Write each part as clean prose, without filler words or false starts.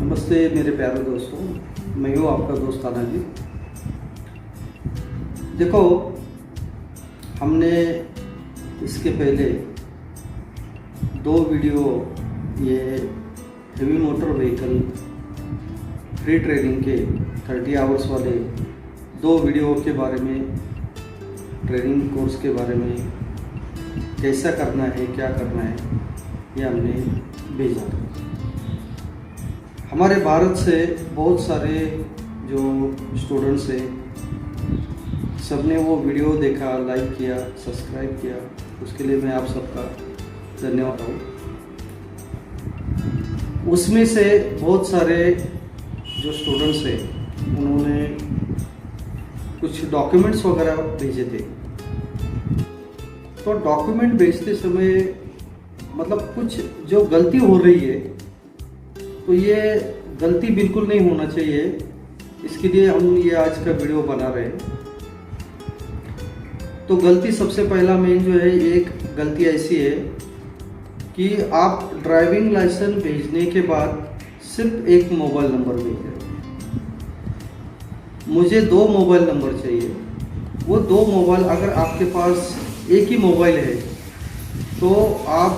नमस्ते मेरे प्यारे दोस्तों, मैं हूँ आपका दोस्त आना जी। देखो, हमने इसके पहले 2 वीडियो ये heavy motor vehicle free training के 30 आवर्स वाले 2 वीडियो के बारे में, ट्रेनिंग कोर्स के बारे में, कैसा करना है, क्या करना है, ये हमने भेजा था। हमारे भारत से बहुत सारे जो स्टूडेंट्स हैं, सबने वो वीडियो देखा, लाइक किया, सब्सक्राइब किया, उसके लिए मैं आप सबका धन्यवाद हूँ। उसमें से बहुत सारे जो स्टूडेंट्स हैं उन्होंने कुछ डॉक्यूमेंट्स वगैरह भेजे थे। तो डॉक्यूमेंट भेजते समय मतलब कुछ जो गलती हो रही है, तो ये गलती बिल्कुल नहीं होना चाहिए। इसके लिए हम ये आज का वीडियो बना रहे हैं। तो गलती सबसे पहला मेन जो है, एक गलती ऐसी है कि आप ड्राइविंग लाइसेंस भेजने के बाद सिर्फ एक मोबाइल नंबर भेज रहे हैं। मुझे 2 मोबाइल नंबर चाहिए। वो 2 मोबाइल, अगर आपके पास एक ही मोबाइल है तो आप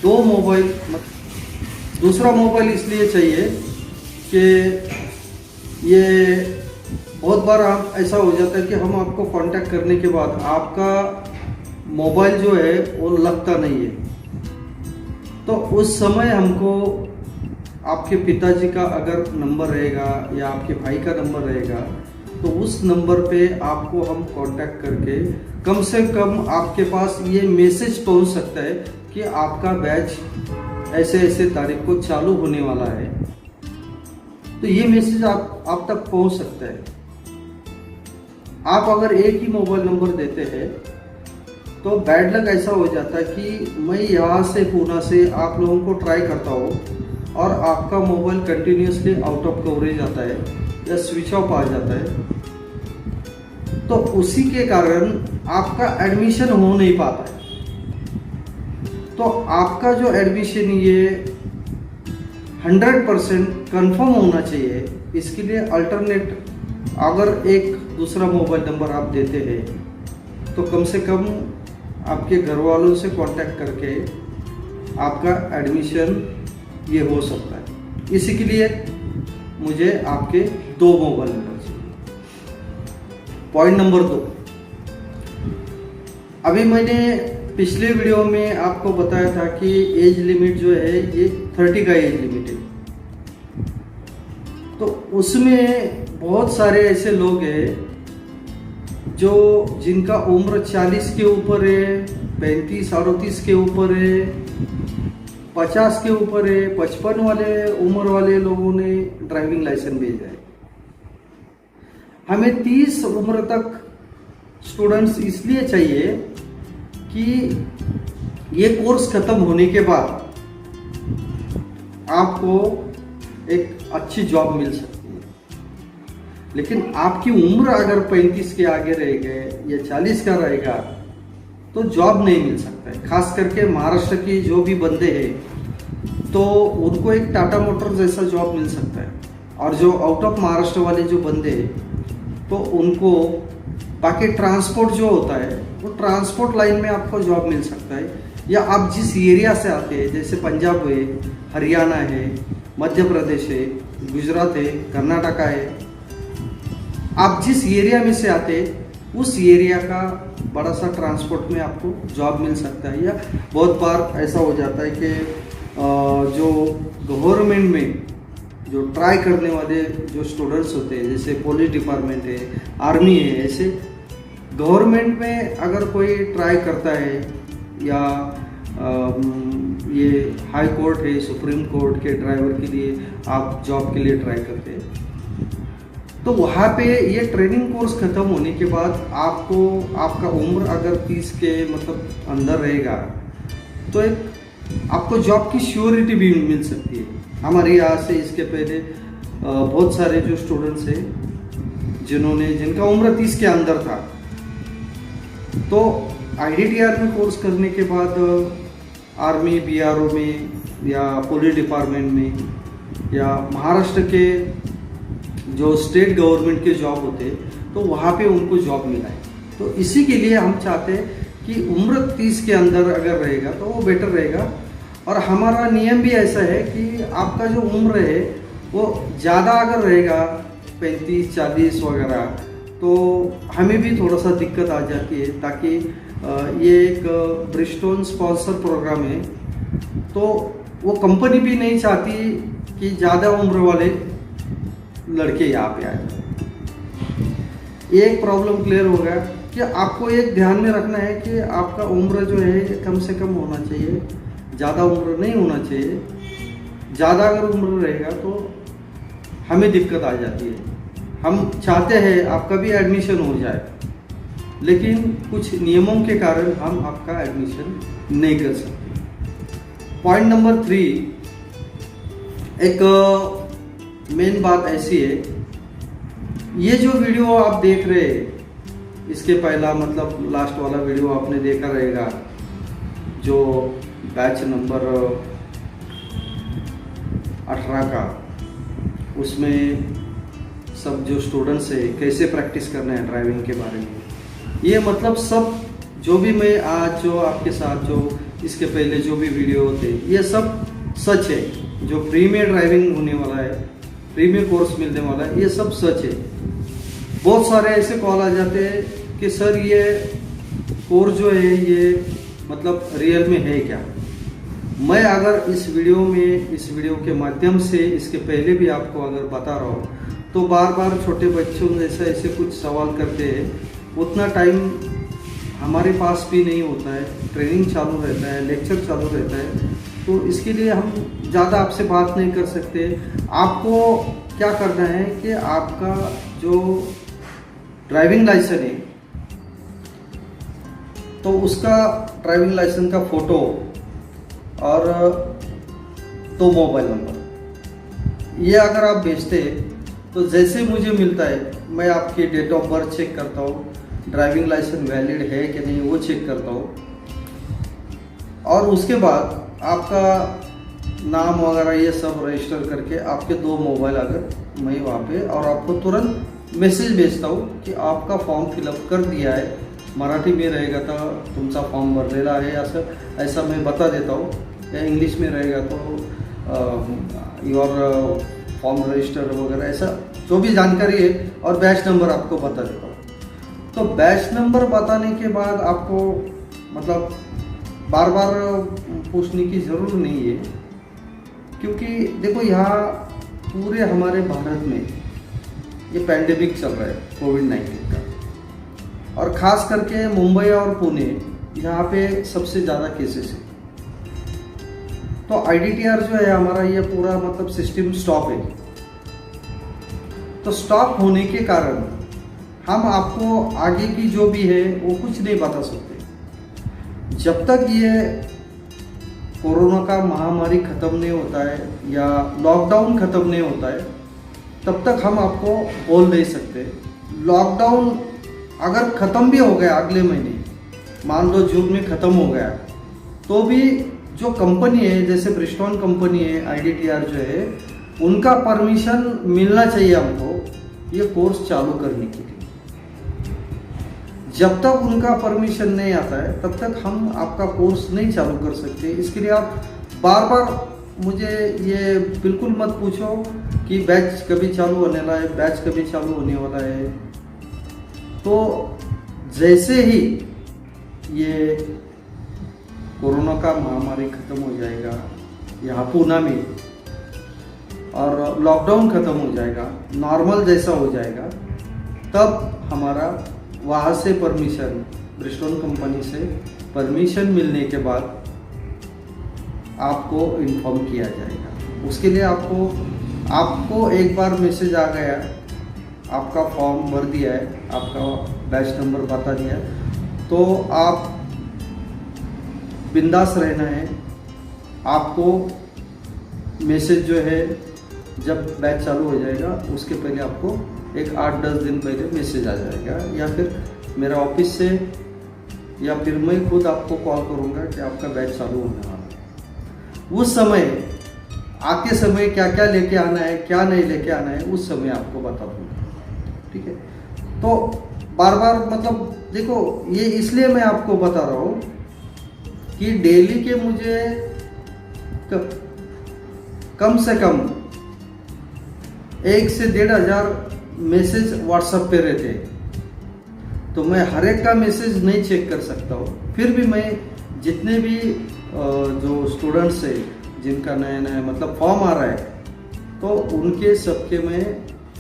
2 मोबाइल, दूसरा मोबाइल इसलिए चाहिए कि ये बहुत बार आप ऐसा हो जाता है कि हम आपको कांटेक्ट करने के बाद आपका मोबाइल जो है वो लगता नहीं है। तो उस समय हमको आपके पिताजी का अगर नंबर रहेगा या आपके भाई का नंबर रहेगा, तो उस नंबर पे आपको हम कांटेक्ट करके कम से कम आपके पास ये मैसेज पहुंच सकता है कि आपका बैच ऐसे ऐसे तारीख को चालू होने वाला है। तो ये मैसेज आप तक पहुंच सकता है। आप अगर एक ही मोबाइल नंबर देते हैं तो बैड लक ऐसा हो जाता है कि मैं यहाँ से पूना से आप लोगों को ट्राई करता हूँ और आपका mobile continuously out of coverage आता है या स्विच ऑफ आ जाता है। तो उसी के कारण आपका एडमिशन हो नहीं पाता है। तो आपका जो एडमिशन ये 100% कंफर्म होना चाहिए। इसके लिए अल्टरनेट अगर एक दूसरा मोबाइल नंबर आप देते हैं तो कम से कम आपके घर वालों से कांटेक्ट करके आपका एडमिशन ये हो सकता है। इसी के लिए मुझे आपके 2 मोबाइल नंबर चाहिए। पॉइंट नंबर 2, अभी मैंने पिछले वीडियो में आपको बताया था कि एज लिमिट जो है ये 30 का एज लिमिट है। तो उसमें बहुत सारे ऐसे लोग हैं जो जिनका उम्र 40 के ऊपर है, 35 38 के ऊपर है, 50 के ऊपर है, 55 वाले उम्र वाले लोगों ने ड्राइविंग लाइसेंस भेजा है। हमें 30 उम्र तक स्टूडेंट्स इसलिए चाहिए कि ये कोर्स खत्म होने के बाद आपको एक अच्छी जॉब मिल सकती है। लेकिन आपकी उम्र अगर 35 के आगे रहेगा या 40 का रहेगा तो जॉब नहीं मिल सकता है। खास करके महाराष्ट्र की जो भी बंदे हैं तो उनको एक टाटा मोटर जैसा जॉब मिल सकता है, और जो आउट ऑफ महाराष्ट्र वाले जो बंदे हैं तो उनको बाकी ट्रांसपोर्ट जो होता है वो ट्रांसपोर्ट लाइन में आपको जॉब मिल सकता है। या आप जिस एरिया से आते हैं, जैसे पंजाब है, हरियाणा है, मध्य प्रदेश है, गुजरात है, कर्नाटका है, आप जिस एरिया में से आते हैं उस एरिया का बड़ा सा ट्रांसपोर्ट में आपको जॉब मिल सकता है। या बहुत बार ऐसा हो जाता है कि जो गवर्नमेंट में जो ट्राई करने वाले जो स्टूडेंट्स होते हैं, जैसे पुलिस डिपार्टमेंट है, आर्मी है, ऐसे गवर्नमेंट में अगर कोई ट्राई करता है या ये हाई कोर्ट है, सुप्रीम कोर्ट के ड्राइवर के लिए आप जॉब के लिए ट्राई करते हैं, तो वहाँ पे ये ट्रेनिंग कोर्स खत्म होने के बाद आपको आपका उम्र अगर 30 के मतलब अंदर रहेगा तो एक आपको जॉब की श्योरिटी भी मिल सकती है। हमारे यहाँ से इसके पहले बहुत सारे जो स्टूडेंट्स हैं जिनका उम्र 30 के अंदर था, तो IDTR में कोर्स करने के बाद आर्मी, BRO में या पुलिस डिपार्टमेंट में या महाराष्ट्र के जो स्टेट गवर्नमेंट के जॉब होते तो वहाँ पे उनको जॉब मिला है। तो इसी के लिए हम चाहते हैं कि उम्र 30 के अंदर अगर रहेगा तो वो बेटर रहेगा। और हमारा नियम भी ऐसा है कि आपका जो उम्र है वो ज़्यादा अगर रहेगा 35-40 वगैरह तो हमें भी थोड़ा सा दिक्कत आ जाती है, ताकि ये एक ब्रिजस्टोन स्पॉन्सर प्रोग्राम है तो वो कंपनी भी नहीं चाहती कि ज़्यादा उम्र वाले लड़के यहाँ पे आए। एक प्रॉब्लम क्लियर हो गया कि आपको एक ध्यान में रखना है कि आपका उम्र जो है कम से कम होना चाहिए, ज़्यादा उम्र नहीं होना चाहिए। ज़्यादा अगर उम्र रहेगा तो हमें दिक्कत आ जाती है। हम चाहते हैं आपका भी एडमिशन हो जाए, लेकिन कुछ नियमों के कारण हम आपका एडमिशन नहीं कर सकते। पॉइंट नंबर 3, एक मेन बात ऐसी है, ये जो वीडियो आप देख रहे हैं इसके पहला मतलब लास्ट वाला वीडियो आपने देखा रहेगा, जो बैच नंबर 18 का, उसमें सब जो स्टूडेंट्स है कैसे प्रैक्टिस करना है ड्राइविंग के बारे में, ये मतलब सब जो भी मैं आज जो आपके साथ जो इसके पहले जो भी वीडियो होते ये सब सच है। जो फ्री में ड्राइविंग होने वाला है, फ्री में कोर्स मिलने वाला है, ये सब सच है। बहुत सारे ऐसे कॉल आ जाते हैं कि सर ये कोर्स जो है ये मतलब रियल में है क्या। मैं अगर इस वीडियो के माध्यम से इसके पहले भी आपको अगर बता रहा हूँ तो बार बार छोटे बच्चों जैसे ऐसे कुछ सवाल करते हैं, उतना टाइम हमारे पास भी नहीं होता है, ट्रेनिंग चालू रहता है, लेक्चर चालू रहता है, तो इसके लिए हम ज़्यादा आपसे बात नहीं कर सकते। आपको क्या करना है कि आपका जो ड्राइविंग लाइसेंस है तो उसका ड्राइविंग लाइसेंस का फोटो और 2 मोबाइल नंबर, ये अगर आप भेजते तो जैसे मुझे मिलता है मैं आपकी डेट ऑफ बर्थ चेक करता हूँ, ड्राइविंग लाइसेंस वैलिड है कि नहीं वो चेक करता हूँ, और उसके बाद आपका नाम वगैरह ये सब रजिस्टर करके आपके 2 मोबाइल अगर मैं वहाँ पे, और आपको तुरंत मैसेज भेजता हूँ कि आपका फॉर्म फिलअप कर दिया है, मराठी में रहेगा तो तुमचा फॉर्म भरलेला आहे ऐसा मैं बता देता हूँ, या इंग्लिश में रहेगा तो योर फॉर्म रजिस्टर वगैरह ऐसा जो भी जानकारी है, और बैच नंबर आपको बता देता हूँ। तो बैच नंबर बताने के बाद आपको मतलब बार बार पूछने की ज़रूरत नहीं है, क्योंकि देखो यहाँ पूरे हमारे भारत में ये पैंडेमिक चल रहा है कोविड-19 का, और ख़ास करके मुंबई और पुणे यहाँ पे सबसे ज़्यादा केसेस है। तो IDTR जो है हमारा ये पूरा मतलब सिस्टम स्टॉप है। तो स्टॉप होने के कारण हम आपको आगे की जो भी है वो कुछ नहीं बता सकते। जब तक ये कोरोना का महामारी ख़त्म नहीं होता है या लॉकडाउन ख़त्म नहीं होता है, तब तक हम आपको बोल नहीं सकते। लॉकडाउन अगर ख़त्म भी हो गया अगले महीने, मान लो जून में ख़त्म हो गया, तो भी जो कंपनी है जैसे ब्रिजस्टोन कंपनी है, IDTR जो है, उनका परमिशन मिलना चाहिए हमको ये कोर्स चालू करने के लिए। जब तक उनका परमिशन नहीं आता है तब तक हम आपका कोर्स नहीं चालू कर सकते। इसके लिए आप बार बार मुझे ये बिल्कुल मत पूछो कि बैच कभी चालू होने वाला है, बैच कभी चालू होने वाला है। तो जैसे ही ये कोरोना का महामारी ख़त्म हो जाएगा यहाँ पुणे में, और लॉकडाउन ख़त्म हो जाएगा, नॉर्मल जैसा हो जाएगा, तब हमारा वहाँ से परमिशन, ब्रिजस्टोन कंपनी से परमिशन मिलने के बाद आपको इन्फॉर्म किया जाएगा। उसके लिए आपको एक बार मैसेज आ गया, आपका फॉर्म भर दिया है, आपका बैच नंबर बता दिया है, तो आप बिंदास रहना है। आपको मैसेज जो है जब बैच चालू हो जाएगा उसके पहले आपको एक 8-10 दिन पहले मैसेज आ जाएगा, या फिर मेरा ऑफिस से, या फिर मैं खुद आपको कॉल करूँगा कि आपका बैच चालू होने वाला है। उस समय आते समय क्या क्या लेके आना है, क्या नहीं लेके आना है, उस समय आपको बता दूंगा। ठीक है, तो बार बार मतलब देखो, ये इसलिए मैं आपको बता रहा हूँ कि डेली के मुझे कम से कम 1 से 1,500 मैसेज व्हाट्सएप पे रहते हैं। तो मैं हर एक का मैसेज नहीं चेक कर सकता हूँ। फिर भी मैं जितने भी जो स्टूडेंट्स है जिनका नया नया मतलब फॉर्म आ रहा है, तो उनके सबके मैं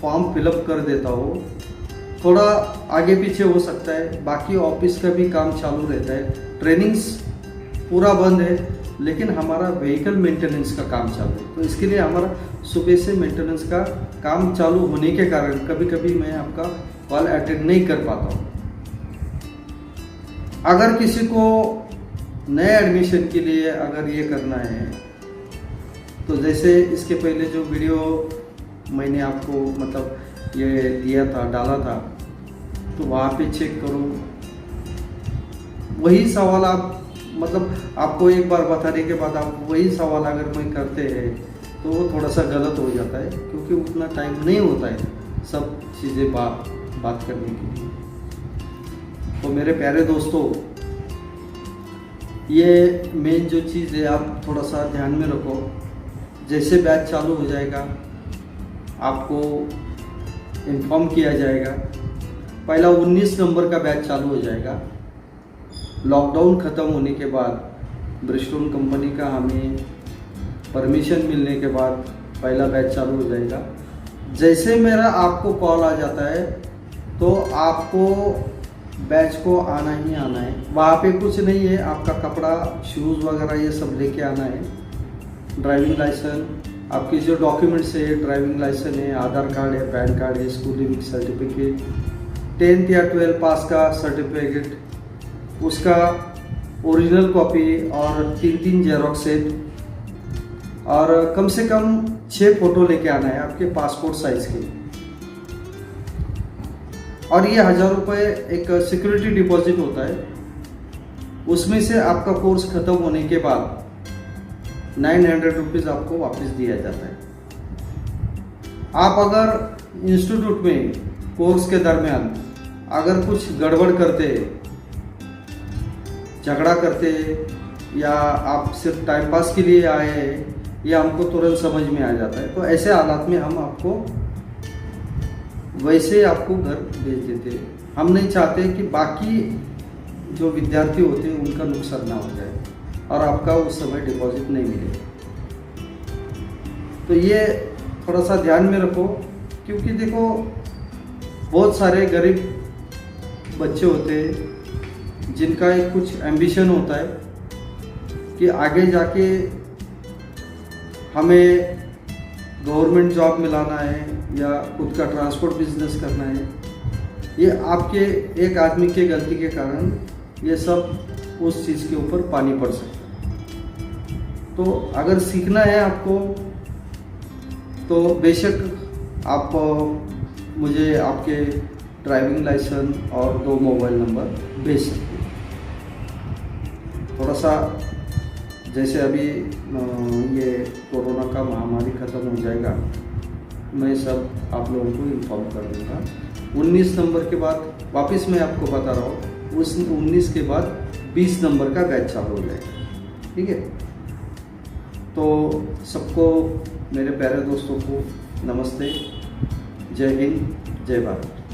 फॉर्म फिलअप कर देता हूँ। थोड़ा आगे पीछे हो सकता है, बाकी ऑफिस का भी काम चालू रहता है। ट्रेनिंग्स पूरा बंद है, लेकिन हमारा व्हीकल मेंटेनेंस का काम चालू है। तो इसके लिए हमारा सुबह से मेंटेनेंस का काम चालू होने के कारण कभी कभी मैं आपका कॉल अटेंड नहीं कर पाता हूँ। अगर किसी को नए एडमिशन के लिए अगर ये करना है, तो जैसे इसके पहले जो वीडियो मैंने आपको मतलब ये दिया था, डाला था, तो वहाँ पे चेक करो। वही सवाल आप मतलब आपको एक बार बताने के बाद आप वही सवाल अगर मैं करते हैं तो वो थोड़ा सा गलत हो जाता है, क्योंकि उतना टाइम नहीं होता है सब चीज़ें बात करने के लिए। तो मेरे प्यारे दोस्तों, ये मेन जो चीज़ है आप थोड़ा सा ध्यान में रखो। जैसे बैच चालू हो जाएगा आपको इन्फॉर्म किया जाएगा। पहला 19 नंबर का बैच चालू हो जाएगा। लॉकडाउन ख़त्म होने के बाद ब्रिजस्टोन कंपनी का हमें परमिशन मिलने के बाद पहला बैच चालू हो जाएगा। जैसे मेरा आपको कॉल आ जाता है तो आपको बैच को आना ही आना है। वहाँ पे कुछ नहीं है, आपका कपड़ा, शूज़ वगैरह ये सब लेके आना है। ड्राइविंग लाइसेंस, आपकी जो डॉक्यूमेंट्स है, ड्राइविंग लाइसेंस है, आधार कार्ड है, पैन कार्ड है, स्कूल लिविंग सर्टिफिकेट, 10th या 12th पास का सर्टिफिकेट, उसका ओरिजिनल कॉपी और 3 जेरोक्स सेट, और कम से कम 6 फोटो लेके आना है आपके पासपोर्ट साइज के। और ये 1000 रुपये एक सिक्योरिटी डिपॉजिट होता है। उसमें से आपका कोर्स खत्म होने के बाद 900 रुपीज़ आपको वापस दिया जाता है। आप अगर इंस्टीट्यूट में कोर्स के दरमियान अगर कुछ गड़बड़ करते, झगड़ा करते, या आप सिर्फ टाइम पास के लिए आए हैं, या हमको तुरंत समझ में आ जाता है, तो ऐसे हालात में हम आपको वैसे आपको घर भेज देते हैं। हम नहीं चाहते कि बाकी जो विद्यार्थी होते हैं उनका नुकसान ना हो जाए और आपका उस समय डिपॉजिट नहीं मिले। तो ये थोड़ा सा ध्यान में रखो, क्योंकि देखो बहुत सारे गरीब बच्चे होते हैं जिनका एक कुछ एम्बिशन होता है कि आगे जाके हमें गवर्नमेंट जॉब मिलाना है या खुद का ट्रांसपोर्ट बिजनेस करना है। ये आपके एक आदमी के गलती के कारण ये सब उस चीज़ के ऊपर पानी पड़ सकता है। तो अगर सीखना है आपको तो बेशक आप मुझे आपके ड्राइविंग लाइसेंस और 2 मोबाइल नंबर भेज सकते हैं। थोड़ा सा जैसे अभी ये कोरोना का महामारी ख़त्म हो जाएगा, मैं सब आप लोगों को इन्फॉर्म कर दूँगा। 19 नंबर के बाद वापस मैं आपको बता रहा हूँ, उस 19 के बाद 20 नंबर का बैच चालू हो जाएगा। ठीक है, तो सबको, मेरे प्यारे दोस्तों को नमस्ते, जय हिंद, जय भारत।